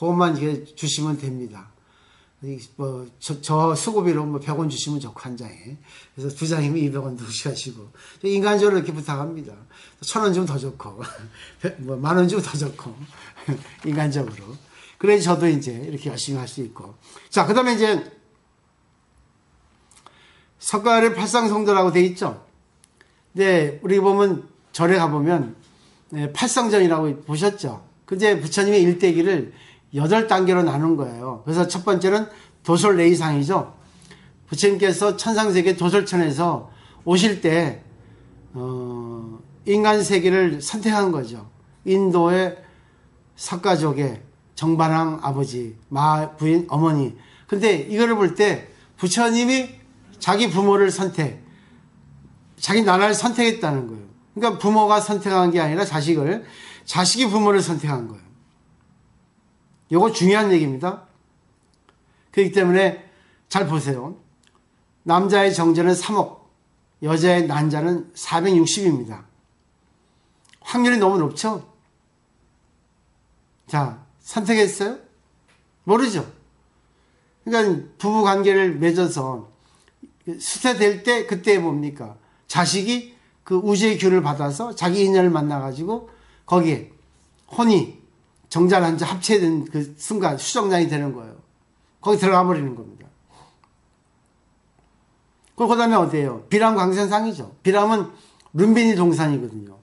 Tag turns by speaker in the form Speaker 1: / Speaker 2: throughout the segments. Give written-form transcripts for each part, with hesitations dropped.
Speaker 1: 그것만 이렇게 주시면 됩니다. 저 수고비로 100원 주시면 좋고, 한 장에. 그래서 2장이면 200원 넣으시고. 인간적으로 이렇게 부탁합니다. 1,000원 주면 더 좋고, 10,000원 주면 더 좋고, 인간적으로. 그래 저도 이제 이렇게 열심히 할 수 있고. 자, 그 다음에 이제, 석가래 팔상성도라고 돼 있죠? 네, 우리 보면, 절에 가보면, 네, 팔성전이라고 보셨죠? 근데 부처님의 일대기를 8단계로 나눈 거예요. 그래서 첫 번째는 도솔레이상이죠. 부처님께서 천상세계 도솔천에서 오실 때, 인간 세계를 선택한 거죠. 인도의 석가족의 정반왕 아버지, 마 부인 어머니. 근데 이거를 볼 때 부처님이 자기 부모를 자기 나라를 선택했다는 거예요. 그러니까 부모가 선택한 게 아니라 자식이 부모를 선택한 거예요. 이거 중요한 얘기입니다. 그렇기 때문에 잘 보세요. 남자의 정제는 3억, 여자의 난자는 460입니다. 확률이 너무 높죠? 자, 선택했어요? 모르죠? 그러니까 부부 관계를 맺어서 수태될 때 그때 뭡니까? 자식이 그 우주의 기운을 받아서 자기 인연을 만나가지고 거기에 혼이 정자난자 합체된 그 순간 수정장이 되는 거예요. 거기 들어가 버리는 겁니다. 그 다음에 어디예요? 비람 광선상이죠. 비람은 룸비니 동산이거든요.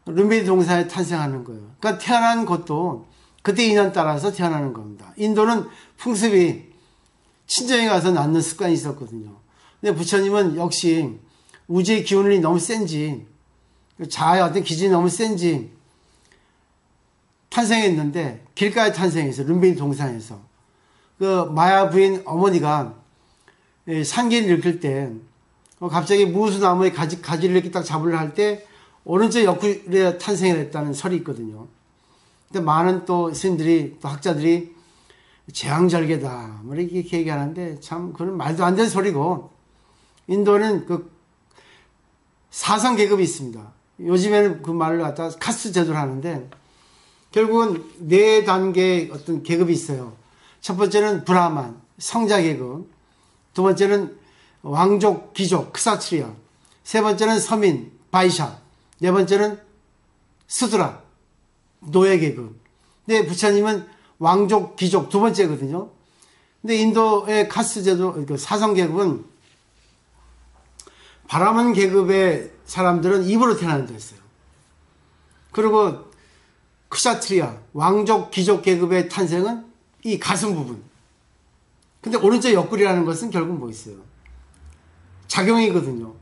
Speaker 1: 룸비니 동산에 탄생하는 거예요. 그러니까 태어난 것도 그때 인연 따라서 태어나는 겁니다. 인도는 풍습이 친정에 가서 낳는 습관이 있었거든요. 근데 부처님은 역시 우주의 기운이 너무 센지, 자아의 어떤 기질이 너무 센지 탄생했는데, 길가에 탄생했어요. 룸비니 동산에서. 그 마야 부인 어머니가 산기를 일으킬 때 갑자기 무수나무의 가지를 이렇게 딱 잡으려 할 때 오른쪽 옆구리에 탄생을 했다는 설이 있거든요. 근데 많은 또 스님들이, 또 학자들이 재앙절개다 뭐 이렇게 얘기하는데, 참 그건 말도 안 되는 소리고, 인도는 그 사성 계급이 있습니다. 요즘에는 그 말을 갖다가 카스트 제도를 하는데, 결국은 4단계의 어떤 계급이 있어요. 첫 번째는 브라만, 성자 계급. 두 번째는 왕족, 귀족, 크사트리아. 세 번째는 서민, 바이샤. 네 번째는 수드라, 노예 계급. 근데 부처님은 왕족, 귀족 두 번째거든요. 근데 인도의 카스트 제도, 그 사성 계급은 바라만 계급의 사람들은 입으로 태어난다 했어요. 그리고 크샤트리아, 왕족, 귀족 계급의 탄생은 이 가슴 부분. 근데 오른쪽 옆구리라는 것은 결국 뭐 있어요? 작용이거든요.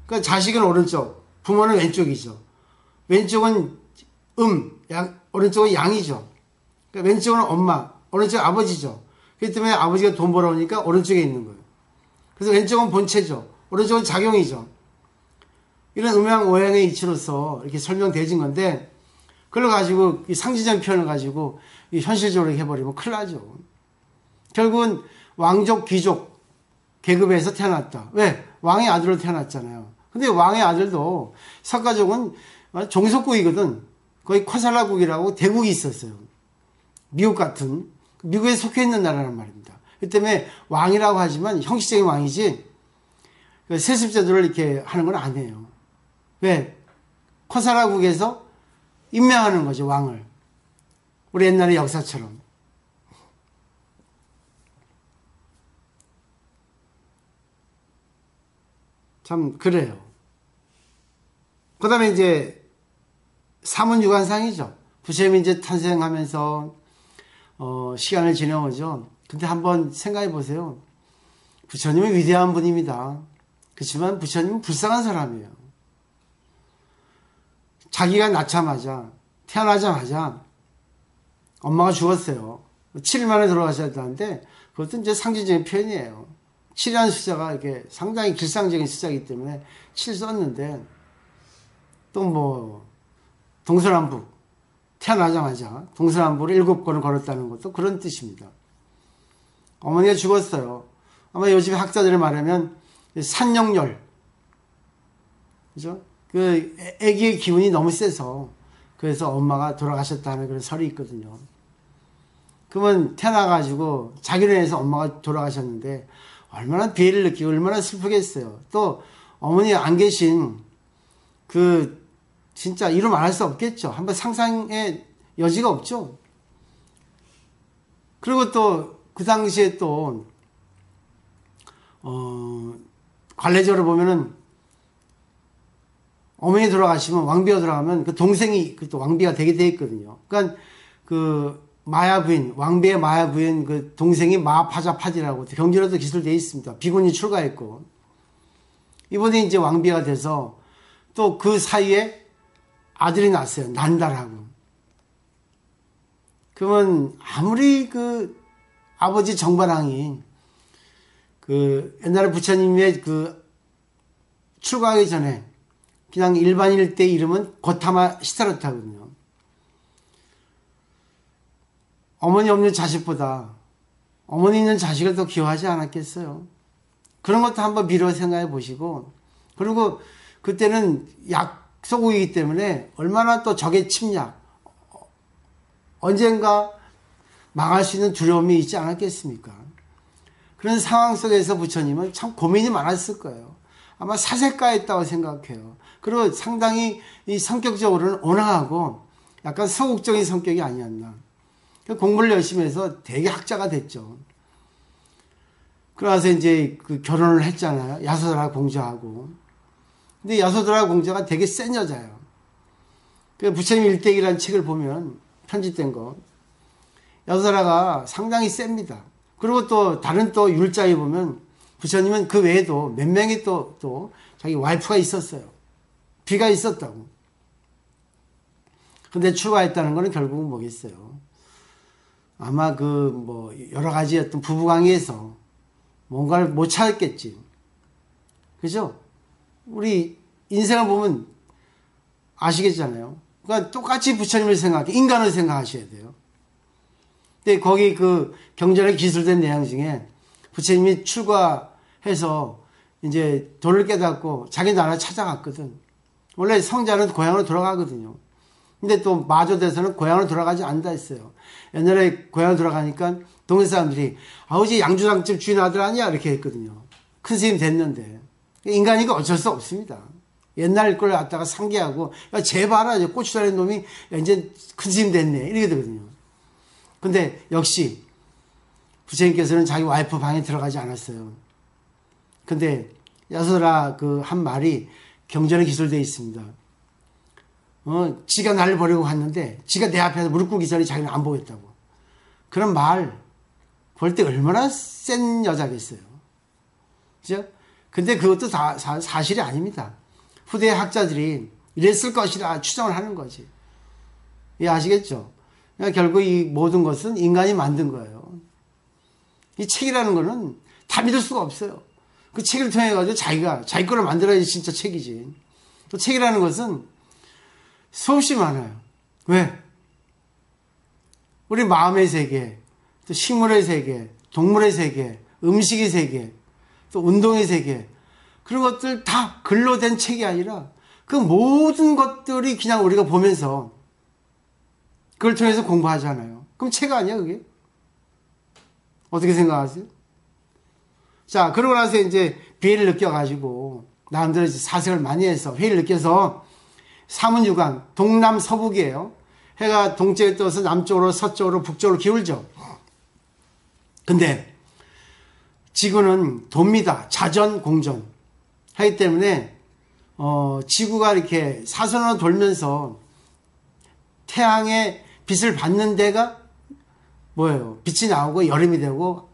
Speaker 1: 그러니까 자식은 오른쪽, 부모는 왼쪽이죠. 왼쪽은 오른쪽은 양이죠. 그러니까 왼쪽은 엄마, 오른쪽은 아버지죠. 그렇기 때문에 아버지가 돈 벌어오니까 오른쪽에 있는 거예요. 그래서 왼쪽은 본체죠. 오른쪽은 작용이죠. 이런 음양오양의 이치로서 이렇게 설명되어진 건데, 그걸 가지고 이 상징적 표현을 가지고 현실적으로 해버리면 큰일 나죠. 결국은 왕족, 귀족 계급에서 태어났다. 왜? 왕의 아들로 태어났잖아요. 근데 왕의 아들도 석가족은 종속국이거든. 거의 코살라국이라고 대국이 있었어요. 미국 같은, 미국에 속해 있는 나라란 말입니다. 그 때문에 왕이라고 하지만 형식적인 왕이지 세습제도를 이렇게 하는 건 아니에요. 왜? 코살라국에서 임명하는 거죠, 왕을. 우리 옛날의 역사처럼. 참 그래요. 그 다음에 이제 사문유관상이죠. 부처님이 이제 탄생하면서 시간을 지나오죠. 근데 한번 생각해 보세요. 부처님은 위대한 분입니다. 그렇지만 부처님은 불쌍한 사람이에요. 자기가 태어나자마자 엄마가 죽었어요. 7일 만에 돌아가셔야 되는데, 그것도 이제 상징적인 표현이에요. 7이라는 숫자가 이렇게 상당히 길상적인 숫자이기 때문에 7 썼는데, 또 뭐 동서남북 태어나자마자 동서남북을 7번을 걸었다는 것도 그런 뜻입니다. 어머니가 죽었어요. 아마 요즘 학자들의 말하면 산영열, 그죠? 그 아기의 기운이 너무 세서 그래서 엄마가 돌아가셨다는 그런 설이 있거든요. 그러면 태어나가지고 자기로 인해서 엄마가 돌아가셨는데 얼마나 비애를 느끼고 얼마나 슬프겠어요. 또 어머니 안 계신 그 진짜 이루 말할 수 없겠죠. 한번 상상의 여지가 없죠. 그리고 또 그 당시에 또 관례적으로 보면은 어머니 돌아가시면 왕비가 돌아가면 그 동생이 또 왕비가 되게 돼 있거든요. 그러니까 그 마야 부인, 왕비의 마야 부인 그 동생이 마파자파디라고 경전에도 기술되어 있습니다. 비군이 출가했고 이번에 이제 왕비가 돼서 또 그 사이에 아들이 났어요. 난달하고. 그러면 아무리 그 아버지 정반왕이 그 옛날에 부처님의 그 출가하기 전에 그냥 일반인일 때 이름은 고타마 시타르타거든요. 어머니 없는 자식보다 어머니 있는 자식을 더 귀하지 않았겠어요. 그런 것도 한번 미뤄 생각해 보시고, 그리고 그때는 약소국이기 때문에 얼마나 또 적의 침략, 언젠가 망할 수 있는 두려움이 있지 않았겠습니까? 그런 상황 속에서 부처님은 참 고민이 많았을 거예요. 아마 사색가였다고 생각해요. 그리고 상당히 이 성격적으로는 온화하고 약간 소극적인 성격이 아니었나. 공부를 열심히 해서 되게 학자가 됐죠. 그러면서 이제 그 결혼을 했잖아요. 야소드라 공주하고. 근데 야소드라 공주가 되게 센 여자예요. 그 부처님 일대기라는 책을 보면 편집된 거. 야소드라가 상당히 셉니다. 그리고 또 다른 또 율자에 보면 부처님은 그 외에도 몇 명이 또 자기 와이프가 있었어요. 비가 있었다고. 근데 출가했다는 거는 결국은 뭐겠어요. 아마 그 뭐 여러 가지 어떤 부부관계에서 뭔가를 못 찾았겠지. 그죠? 우리 인생을 보면 아시겠잖아요. 그러니까 똑같이 부처님을 생각해, 인간을 생각하셔야 돼요. 근데 거기 그 경전에 기술된 내용 중에 부처님이 출가해서 이제 도를 깨닫고 자기 나라 찾아갔거든. 원래 성자는 고향으로 돌아가거든요. 근데 또 마조돼서는 고향으로 돌아가지 않는다 했어요. 옛날에 고향으로 돌아가니까 동네 사람들이 아버지 양주장집 주인 아들 아니야? 이렇게 했거든요. 큰 스님 됐는데. 인간이니까 어쩔 수 없습니다. 옛날 걸 갖다가 상기하고 야, 쟤 봐라. 고추 자른 놈이 이제 큰 스님 됐네. 이렇게 되거든요. 근데 역시 부처님께서는 자기 와이프 방에 들어가지 않았어요. 근데 야소라 그 한 말이 경전에 기술되어 있습니다. 지가 나를 버리고 갔는데 지가 내 앞에서 무릎 꿇기 전에 자기는 안 보겠다고. 그런 말 볼 때 얼마나 센 여자겠어요. 그죠? 근데 그것도 다 사실이 아닙니다. 후대 학자들이 이랬을 것이라 추정을 하는 거지. 예, 아시겠죠? 그러니까 결국 이 모든 것은 인간이 만든 거예요. 이 책이라는 거는 다 믿을 수가 없어요. 그 책을 통해 가지고 자기 거를 만들어야지 진짜 책이지. 또 책이라는 것은 수없이 많아요. 왜? 우리 마음의 세계, 또 식물의 세계, 동물의 세계, 음식의 세계, 또 운동의 세계, 그런 것들 다 글로 된 책이 아니라 그 모든 것들이 그냥 우리가 보면서 그걸 통해서 공부하잖아요. 그럼 책 아니야, 그게? 어떻게 생각하세요? 자, 그러고 나서 이제 비애를 느껴가지고 나름대로 사색을 많이 해서 회의를 느껴서 사문유강, 동남서북이에요. 해가 동쪽에 떠서 남쪽으로 서쪽으로 북쪽으로 기울죠. 근데 지구는 돕니다. 자전, 공전 하기 때문에 지구가 이렇게 사선으로 돌면서 태양의 빛을 받는 데가 뭐예요? 빛이 나오고 여름이 되고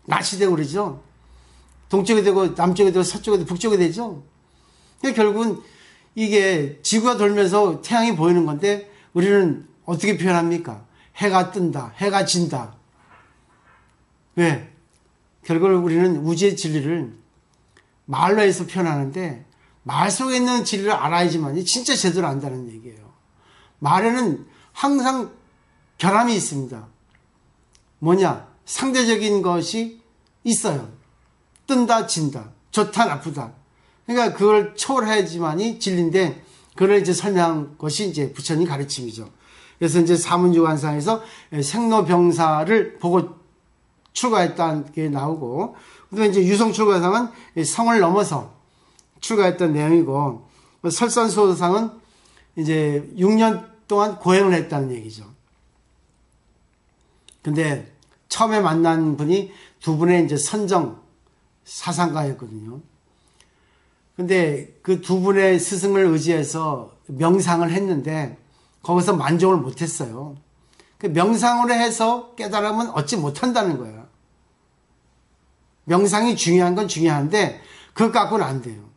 Speaker 1: 낮이 되고 그러죠. 동쪽이 되고 남쪽이 되고 서쪽이 되고 북쪽이 되죠. 그러니까 결국은 이게 지구가 돌면서 태양이 보이는 건데 우리는 어떻게 표현합니까? 해가 뜬다, 해가 진다. 왜? 결국은 우리는 우주의 진리를 말로 해서 표현하는데 말 속에 있는 진리를 알아야지만 진짜 제대로 안다는 얘기예요. 말에는 항상 결함이 있습니다. 뭐냐? 상대적인 것이 있어요. 뜬다, 진다, 좋다, 나쁘다. 그러니까 그걸 초월해야지만이 진리인데 그걸 이제 설명한 것이 이제 부처님 가르침이죠. 그래서 이제 사문유관상에서 생로병사를 보고 출가했다는 게 나오고, 그다음에 이제 유성출가상은 성을 넘어서 출가했던 내용이고, 설산수호상은 이제 6년 동안 고행을 했다는 얘기죠. 근데 처음에 만난 분이 두 분의 이제 선정 사상가였거든요. 근데 그 두 분의 스승을 의지해서 명상을 했는데 거기서 만족을 못했어요. 그 명상으로 해서 깨달음은 얻지 못한다는 거예요. 명상이 중요한 건 중요한데 그것 갖고는 안 돼요.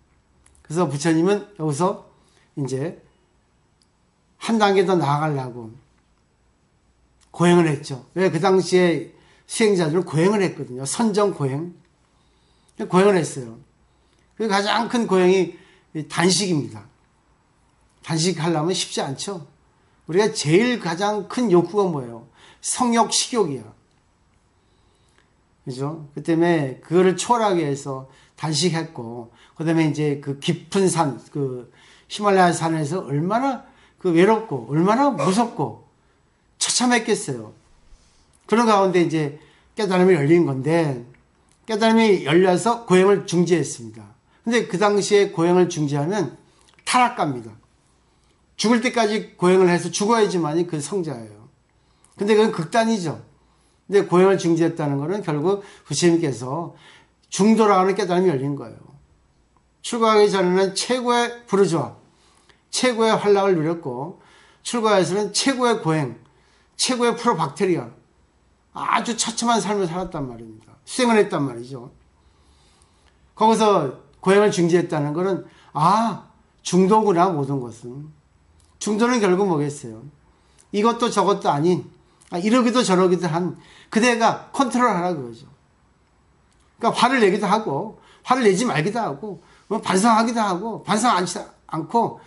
Speaker 1: 그래서 부처님은 여기서 이제 한 단계 더 나아가려고 고행을 했죠. 왜? 그 당시에 수행자들은 고행을 했거든요. 선정 고행. 고행을 했어요. 그 가장 큰 고행이 단식입니다. 단식하려면 쉽지 않죠. 우리가 제일 가장 큰 욕구가 뭐예요? 성욕, 식욕이야. 그죠? 그 때문에 그거를 초월하기 위해서 단식했고, 그 다음에 이제 그 깊은 산, 그 히말라야 산에서 얼마나 그 외롭고, 얼마나 무섭고, 처참했겠어요. 그런 가운데 이제 깨달음이 열린 건데, 깨달음이 열려서 고행을 중지했습니다. 근데 그 당시에 고행을 중지하면 타락갑니다. 죽을 때까지 고행을 해서 죽어야지만이 그 성자예요. 근데 그건 극단이죠. 근데 고행을 중지했다는 것은 결국 부처님께서 중도라는 깨달음이 열린 거예요. 출가하기 전에는 최고의 부르주아, 최고의 활락을 누렸고, 출가해서는 최고의 고행, 최고의 프로박테리아, 아주 처참한 삶을 살았단 말입니다. 수행을 했단 말이죠. 거기서 고행을 중지했다는 것은 중도구나. 모든 것은 중도는 결국 뭐겠어요? 이것도 저것도 아닌 이러기도 저러기도 한 그대가 컨트롤하라 그거죠. 그러니까 화를 내기도 하고 화를 내지 말기도 하고 반성하기도 하고 반성하지 않고